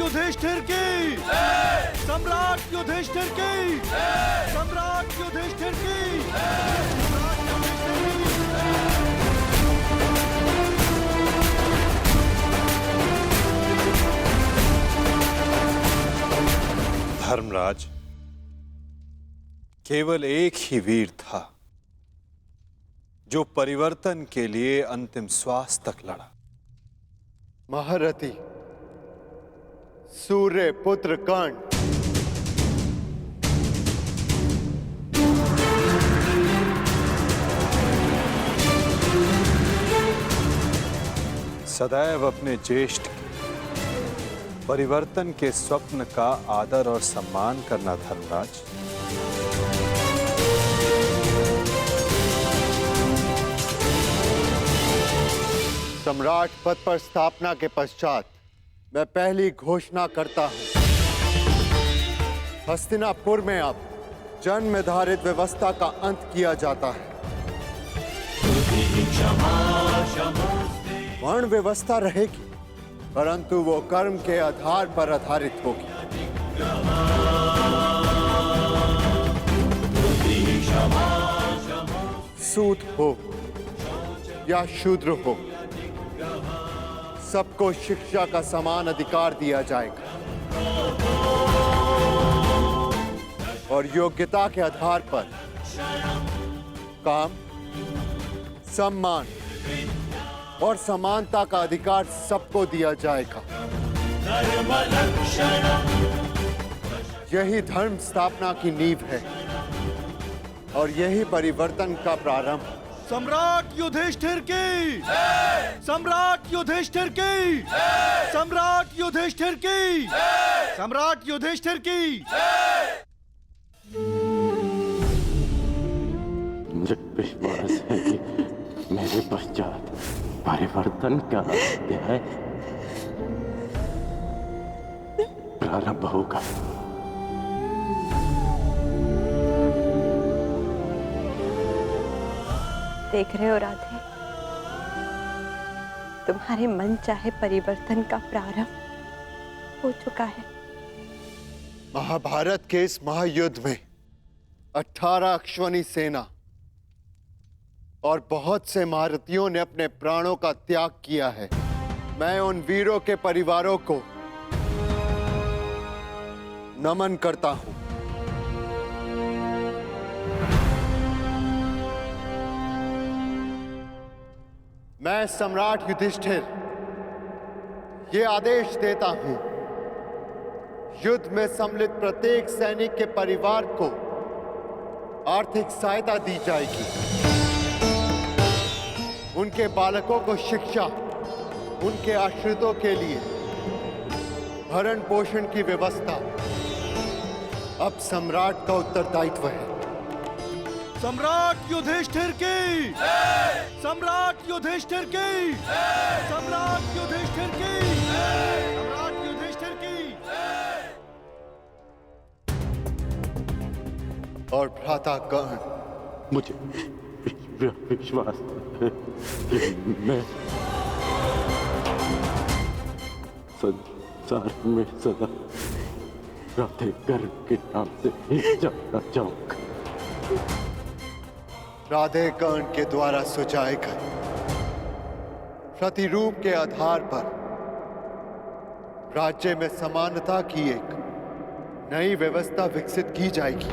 युधिष्ठिर की, सम्राट युधिष्ठिर की, सम्राट युधिष्ठिर की, सम्राट युधिष्ठिर की। धर्मराज, केवल एक ही वीर था जो परिवर्तन के लिए अंतिम श्वास तक लड़ा। महारथी सूर्य पुत्र कर्ण। सदैव अपने ज्येष्ठ के परिवर्तन के स्वप्न का आदर और सम्मान करना धर्मराज। सम्राट पद पर स्थापना के पश्चात मैं पहली घोषणा करता हूं, हस्तिनापुर में अब जन्म धारित व्यवस्था का अंत किया जाता है। वर्ण व्यवस्था रहेगी, परंतु वो कर्म के आधार पर आधारित होगी। सूत हो या शूद्र हो, सबको शिक्षा का समान अधिकार दिया जाएगा और योग्यता के आधार पर काम, सम्मान और समानता का अधिकार सबको दिया जाएगा। यही धर्म स्थापना की नींव है और यही परिवर्तन का प्रारंभ। सम्राट युधिष्ठिर की, सम्राट युधिष्ठिर की, सम्राट युधिष्ठिर की, सम्राट युधिष्ठिर की। मुझे विश्वास है कि मेरे पश्चात परिवर्तन का अध्याय प्रारंभ होगा। देख रहे हो राधे, तुम्हारे मन चाहे परिवर्तन का प्रारंभ हो चुका है। महाभारत के इस महायुद्ध में 18 अश्वनी सेना और बहुत से महारथियों ने अपने प्राणों का त्याग किया है। मैं उन वीरों के परिवारों को नमन करता हूं। मैं सम्राट युधिष्ठिर ये आदेश देता हूं, युद्ध में सम्मिलित प्रत्येक सैनिक के परिवार को आर्थिक सहायता दी जाएगी। उनके बालकों को शिक्षा, उनके आश्रितों के लिए भरण पोषण की व्यवस्था अब सम्राट का उत्तरदायित्व है। सम्राट युधिष्ठिर की, सम्राट युधिष्ठिर की, सम्राट युधिष्ठिर की, सम्राट युधिष्ठिर की। और भ्राता कर्ण, मुझे विश्वास है कि मैं संसार में सदा राधे कर्ण के नाम से ही जाना चाहूंगा। राधे कर्ण के द्वारा सुझाए गए प्रतिरूप के आधार पर राज्य में समानता की एक नई व्यवस्था विकसित की जाएगी।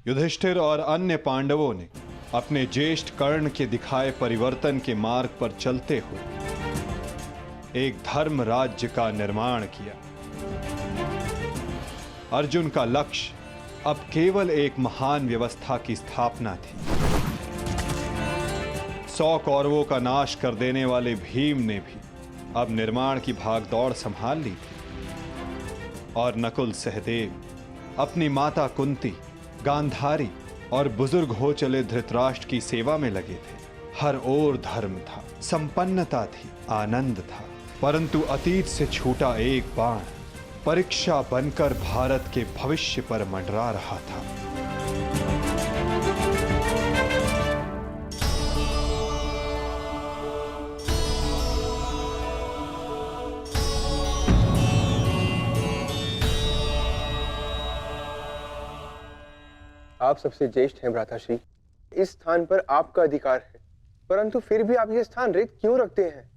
युधिष्ठिर और अन्य पांडवों ने अपने ज्येष्ठ कर्ण के दिखाए परिवर्तन के मार्ग पर चलते हुए एक धर्म राज्य का निर्माण किया। अर्जुन का लक्ष्य अब केवल एक महान व्यवस्था की स्थापना थी। 100 कौरवों का नाश कर देने वाले भीम ने भी अब निर्माण की भागदौड़ संभाल ली थी और नकुल सहदेव अपनी माता कुंती, गांधारी और बुजुर्ग हो चले धृतराष्ट्र की सेवा में लगे थे। हर ओर धर्म था, संपन्नता थी, आनंद था, परंतु अतीत से छूटा एक बाण परीक्षा बनकर भारत के भविष्य पर मंडरा रहा था। आप सबसे ज्येष्ठ हैं भ्राताश्री। इस स्थान पर आपका अधिकार है, परंतु फिर भी आप ये स्थान रिक्त क्यों रखते हैं?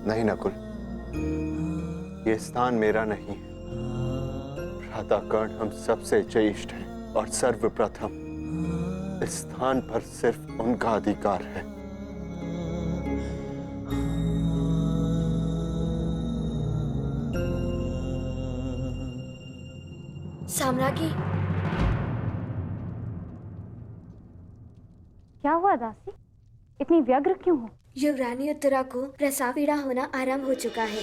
नहीं नकुल, ये स्थान मेरा नहीं है। भ्राताकर्ण हम सबसे ज्येष्ठ हैं और सर्वप्रथम इस स्थान पर सिर्फ उनका अधिकार है। साम्राज्ञी, क्या हुआ दासी? इतनी व्यग्र क्यों हो? युवरानी उत्तरा को रसापीड़ा होना आरंभ हो चुका है।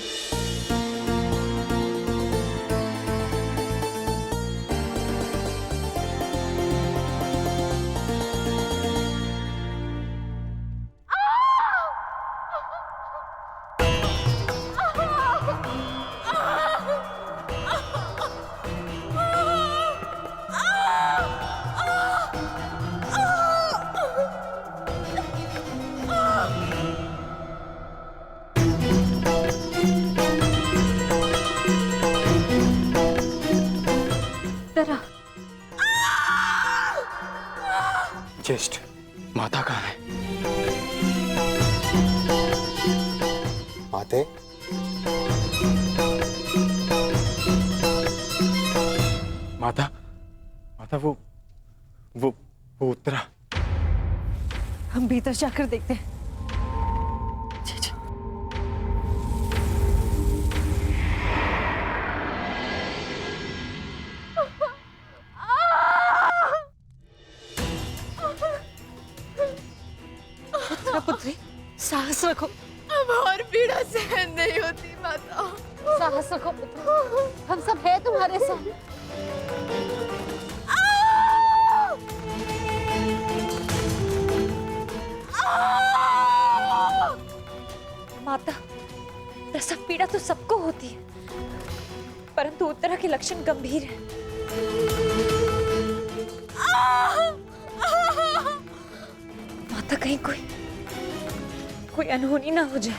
ज्येष्ठ, माता कहाँ है? माते, माता, माता वो उत्तरा। हम भीतर जाकर देखते हैं। पुत्री, साहस रखो। अब और पीड़ा सहन नहीं होती माता। साहस रखो पुत्री, हम सब हैं तुम्हारे साथ। माता, प्रसव पीड़ा तो सबको होती है, परंतु उत्तरा के लक्षण गंभीर हैं। माता, कहीं कोई अनहोनी ना हो जाए।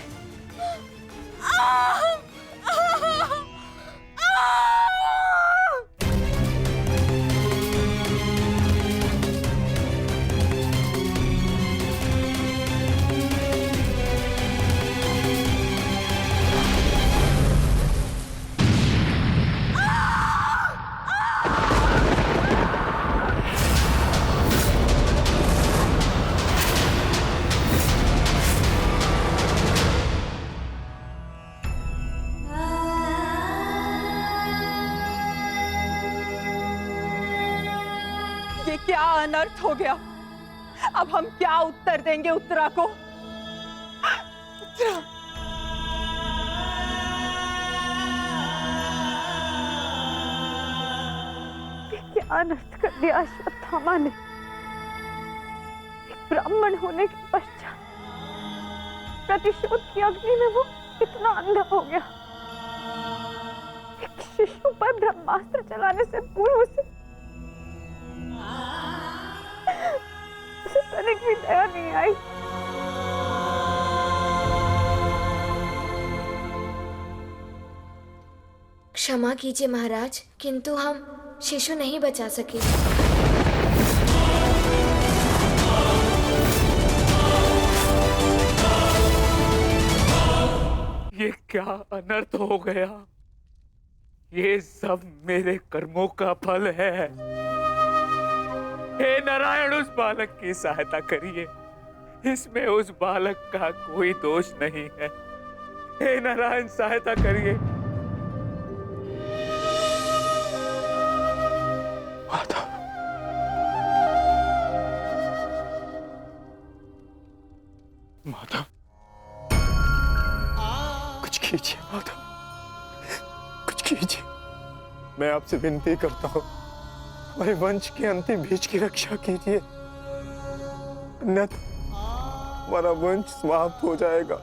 ये क्या अनर्थ हो गया? अब हम क्या उत्तर देंगे उत्तरा को? उत्तरा, ये क्या अनर्थ कर दिया अश्वत्थामा ने? एक ब्राह्मण होने के पश्चात प्रतिशोध की अग्नि में वो इतना अंधा हो गया। एक शिशु पर ब्रह्मास्त्र चलाने से पूर्व उसे तनिक भी दया नहीं आई। क्षमा कीजिए महाराज, किंतु हम शिशु नहीं बचा सके। ये क्या अनर्थ हो गया? ये सब मेरे कर्मों का फल है। हे नारायण, उस बालक की सहायता करिए। इसमें उस बालक का कोई दोष नहीं है। हे नारायण, सहायता करिए। माता, माता, कुछ कीजिए माता, कुछ कीजिए। मैं आपसे विनती करता हूँ, हमारे वंश के अंतिम बीज की रक्षा कीजिए, अन्यथा हमारा वंश समाप्त हो जाएगा।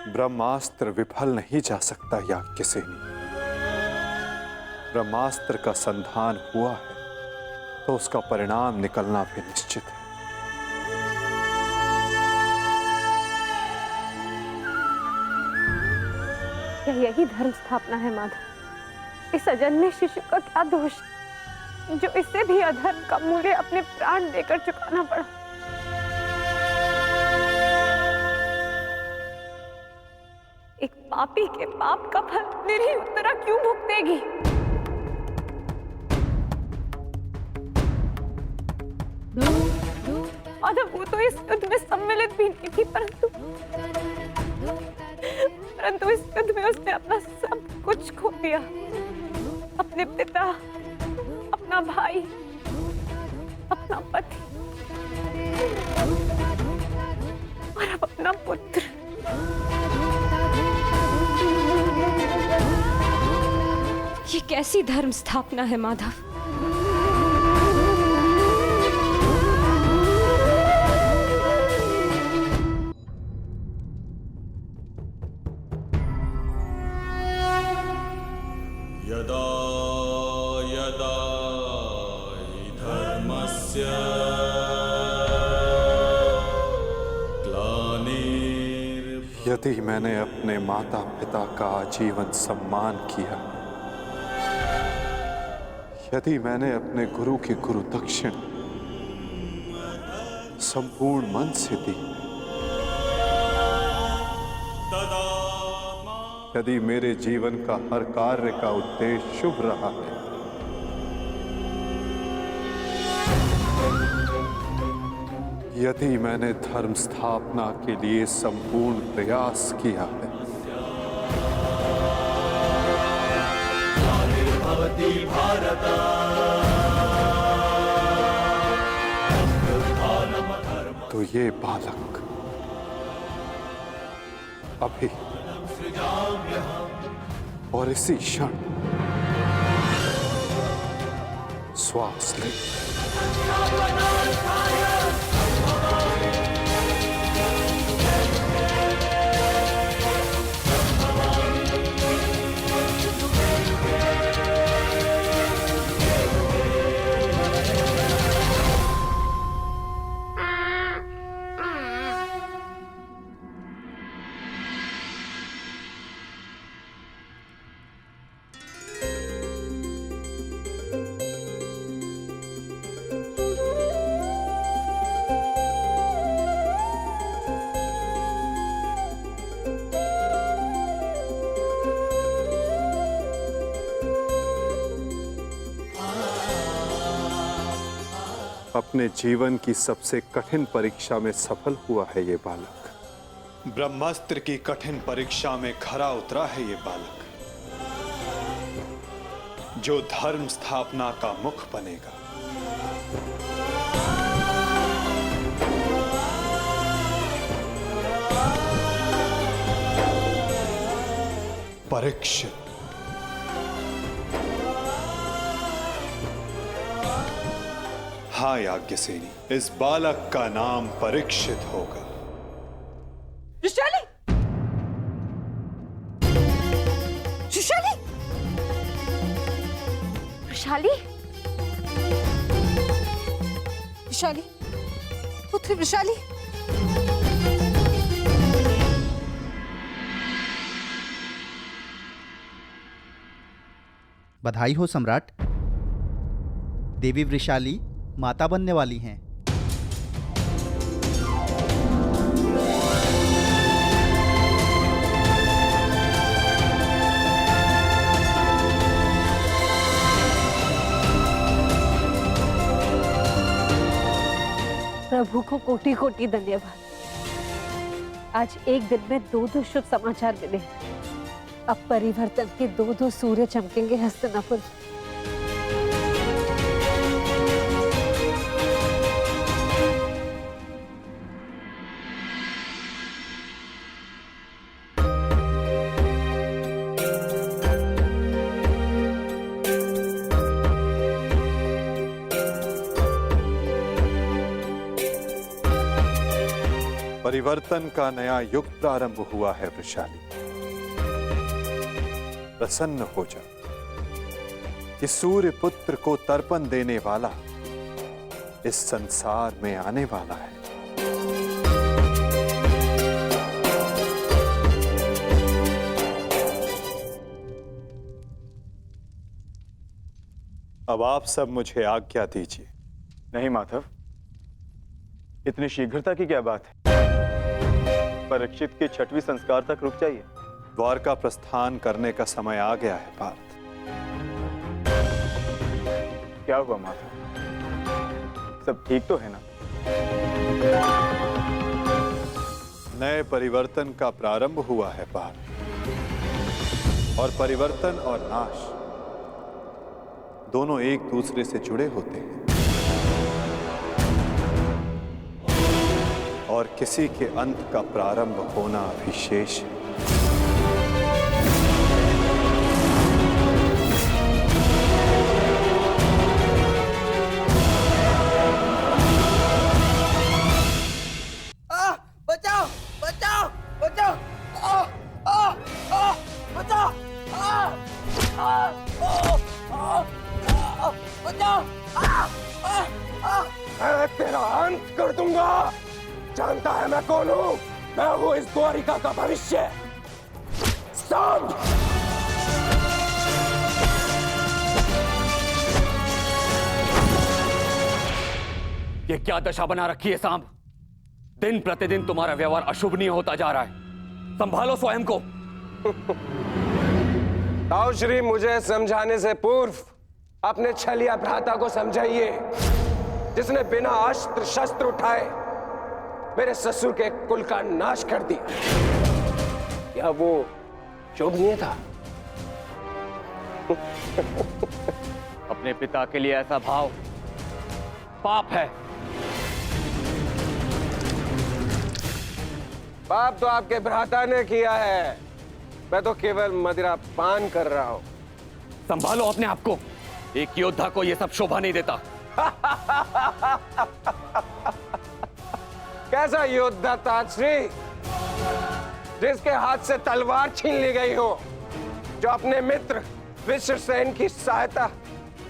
ब्रह्मास्त्र विफल नहीं जा सकता याज्ञसेनी। ब्रह्मास्त्र का संधान हुआ है तो उसका परिणाम निकलना भी निश्चित है। क्या यही धर्म स्थापना है माधव? इस अजन्मे शिशु का क्या दोष जो इससे भी अधर्म का मूल्य अपने प्राण देकर चुकाना पड़ा? एक पापी के पाप का फल निरीह उत्तरा क्यों भुगतेगी? माधव, वो तो इस युद्ध में सम्मिलित भी नहीं थी, परंतु इस युद्ध में उसने अपना सब कुछ खो दिया। अपने पिता, अपना भाई, अपना पति और अब अपना पुत्र। ये कैसी धर्म स्थापना है माधव? यदा यदा हि धर्मस्य यदि मैंने अपने माता पिता का आजीवन सम्मान किया, यदि मैंने अपने गुरु की गुरु दक्षिण संपूर्ण मन से दी, यदि मेरे जीवन का हर कार्य का उद्देश्य शुभ रहा है, यदि मैंने धर्म स्थापना के लिए संपूर्ण प्रयास किया है, तो ये बालक अभी और इसी क्षण श्वास ले। अपने जीवन की सबसे कठिन परीक्षा में सफल हुआ है ये बालक। ब्रह्मास्त्र की कठिन परीक्षा में खरा उतरा है ये बालक, जो धर्म स्थापना का मुख बनेगा। परीक्षित। हाँ याज्ञसेनी, इस बालक का नाम परीक्षित होगा। वृषाली! वृषाली! वृषाली! वृषाली! पुत्री वृषाली! बधाई हो सम्राट। देवी वृषाली माता बनने वाली हैं। प्रभु को कोटि कोटि धन्यवाद। आज एक दिन में 2 शुभ समाचार मिले। अब परिवर्तन के 2 सूर्य चमकेंगे हस्तिनापुर। परिवर्तन का नया युग प्रारंभ हुआ है वृषाली। प्रसन्न हो जा कि सूर्य पुत्र को तर्पण देने वाला इस संसार में आने वाला है। अब आप सब मुझे आज्ञा दीजिए। नहीं माधव, इतनी शीघ्रता की क्या बात है? परीक्षित के 6वें संस्कार तक रुक जाइए। द्वारका प्रस्थान करने का समय आ गया है पार्थ। क्या हुआ माधव? सब ठीक तो है ना? नए परिवर्तन का प्रारंभ हुआ है पार्थ। और परिवर्तन और नाश दोनों एक दूसरे से जुड़े होते हैं और किसी के अंत का प्रारंभ होना अभी शेष है। बचाओ बचाओ बचाओ बचाओ बचाओ। मैं तेरा अंत कर दूंगा। जानता है मैं कौन हूं? मैं हूं इस द्वारिका का भविष्य। सांब! ये क्या दशा बना रखी है सांब? दिन प्रतिदिन तुम्हारा व्यवहार अशुभनीय होता जा रहा है। संभालो स्वयं को। ताऊ श्री, मुझे समझाने से पूर्व अपने छलिया भ्राता को समझाइए, जिसने बिना अस्त्र शस्त्र उठाए मेरे ससुर के कुल का नाश कर दिया। क्या वो शोभनीय था? अपने पिता के लिए ऐसा भाव पाप है। पाप तो आपके भ्राता ने किया है। मैं तो केवल मदिरा पान कर रहा हूं। संभालो अपने आप को। एक योद्धा को यह सब शोभा नहीं देता। कैसा योद्धा ताजश्री, जिसके हाथ से तलवार छीन ली गई हो, जो अपने मित्र विश्वसेन की सहायता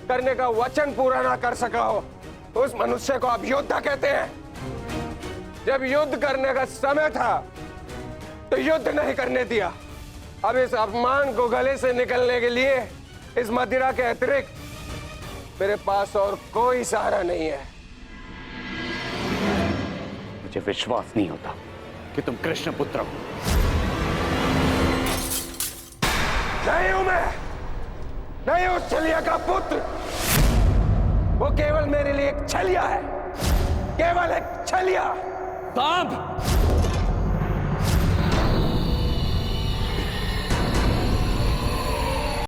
करने का वचन पूरा ना कर सका हो, उस मनुष्य को आप योद्धा कहते हैं? जब युद्ध करने का समय था तो युद्ध नहीं करने दिया। अब इस अपमान को गले से निकलने के लिए इस मदिरा के अतिरिक्त मेरे पास और कोई सहारा नहीं है। मुझे विश्वास नहीं होता कि तुम कृष्ण पुत्र हो। नहीं हूं मैं, नहीं उस छलिया का पुत्र। वो केवल मेरे लिए एक छलिया है, केवल एक छलिया। सांब!